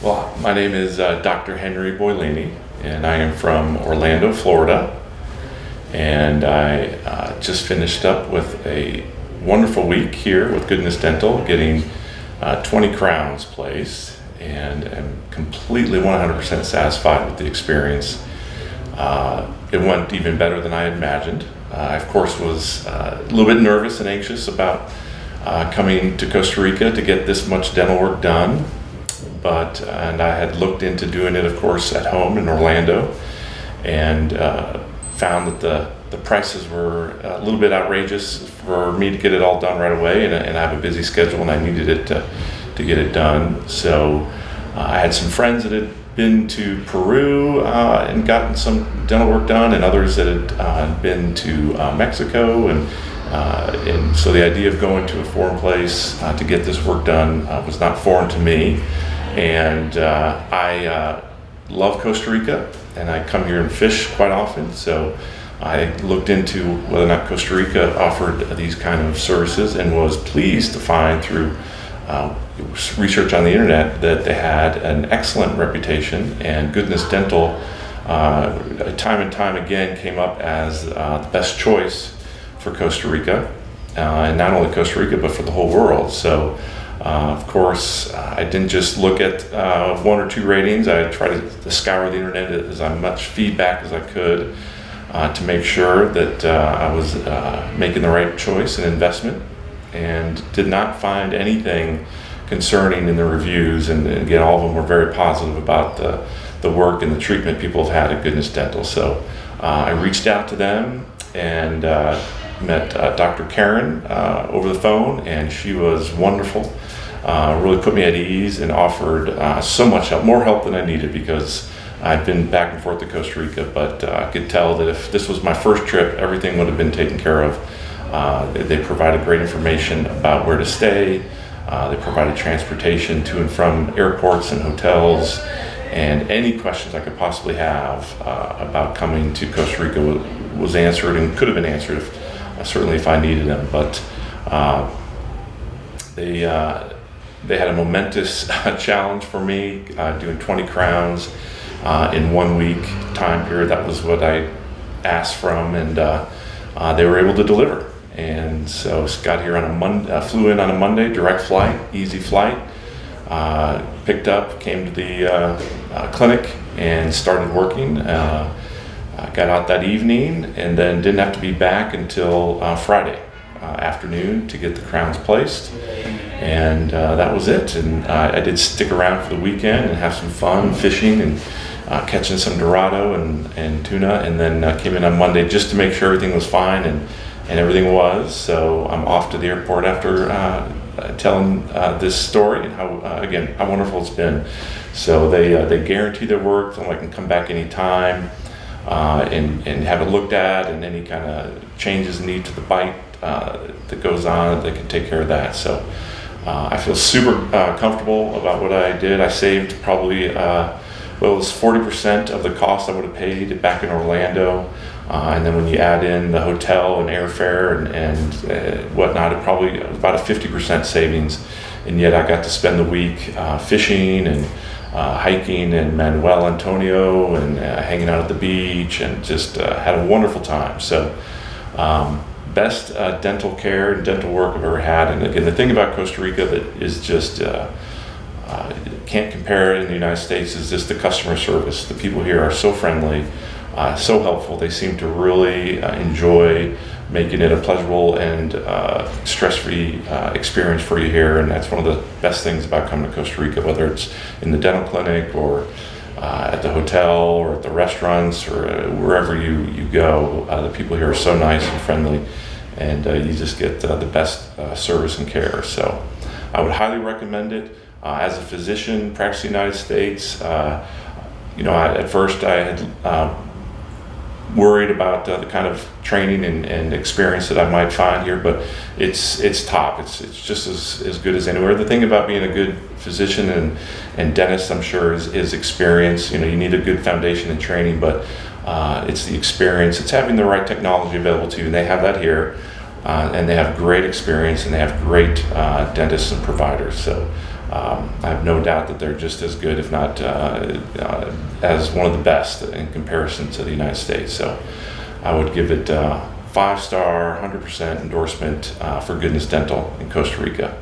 Well, my name is Dr. Henry Boylini, and I am from Orlando, Florida. And I just finished up with a wonderful week here with Goodness Dental, getting 20 crowns placed, and am completely 100% satisfied with the experience. It went even better than I had imagined. I, of course, was a little bit nervous and anxious about coming to Costa Rica to get this much dental work done. And I had looked into doing it, of course, at home in Orlando, and found that the prices were a little bit outrageous for me to get it all done right away, and I have a busy schedule and I needed it to get it done. So I had some friends that had been to Peru and gotten some dental work done, and others that had been to Mexico, and so the idea of going to a foreign place to get this work done was not foreign to me. And I love Costa Rica, and I come here and fish quite often, so I looked into whether or not Costa Rica offered these kind of services, and was pleased to find through research on the internet that they had an excellent reputation, and Goodness Dental time and time again came up as the best choice for Costa Rica, and not only Costa Rica but for the whole world. So of course, I didn't just look at one or two ratings. I tried to scour the internet as much feedback as I could to make sure that I was making the right choice and investment, and did not find anything concerning in the reviews. And again, all of them were very positive about the work and the treatment people have had at Goodness Dental. So I reached out to them and met Dr. Karen over the phone, and she was wonderful. Really put me at ease and offered so much help, more help than I needed, because I'd been back and forth to Costa Rica, but I could tell that if this was my first trip, everything would have been taken care of. They provided great information about where to stay. They provided transportation to and from airports and hotels, and any questions I could possibly have about coming to Costa Rica was answered, and could have been answered certainly if I needed them. But they had a momentous challenge for me, doing 20 crowns in 1 week time period. That was what I asked from, and they were able to deliver. And so got here on a Monday, flew in on a Monday, direct flight, easy flight, picked up, came to the clinic and started working. Got out that evening, and then didn't have to be back until Friday afternoon to get the crowns placed. And that was it. And I did stick around for the weekend and have some fun fishing and catching some dorado and tuna, and then came in on Monday just to make sure everything was fine, and everything was. So I'm off to the airport after telling this story, and how wonderful it's been. So they guarantee their work, so I can come back anytime and have it looked at, and any kind of changes needed to the bite that goes on, they can take care of that. So I feel super comfortable about what I did. I saved probably, it was 40% of the cost I would have paid back in Orlando. And then when you add in the hotel and airfare and whatnot, it probably was about a 50% savings. And yet I got to spend the week fishing and hiking in Manuel Antonio, and hanging out at the beach, and just had a wonderful time. So best dental care and dental work I've ever had. And again, the thing about Costa Rica that is just can't compare in the United States is just the customer service. The people here are so friendly, so helpful. They seem to really enjoy making it a pleasurable and stress-free experience for you here. And that's one of the best things about coming to Costa Rica, whether it's in the dental clinic or at the hotel or at the restaurants or wherever you go. The people here are so nice and friendly, and you just get the best service and care. So I would highly recommend it. As a physician practicing in the United States, at first I had worried about the kind of training and experience that I might find here, but it's top. It's just as good as anywhere. The thing about being a good physician and dentist, I'm sure, is experience. You need a good foundation and training, but it's the experience. It's having the right technology available to you, and they have that here. And they have great experience, and they have great dentists and providers. So I have no doubt that they're just as good, if not as one of the best in comparison to the United States. So I would give it 5-star, 100% endorsement for Goodness Dental in Costa Rica.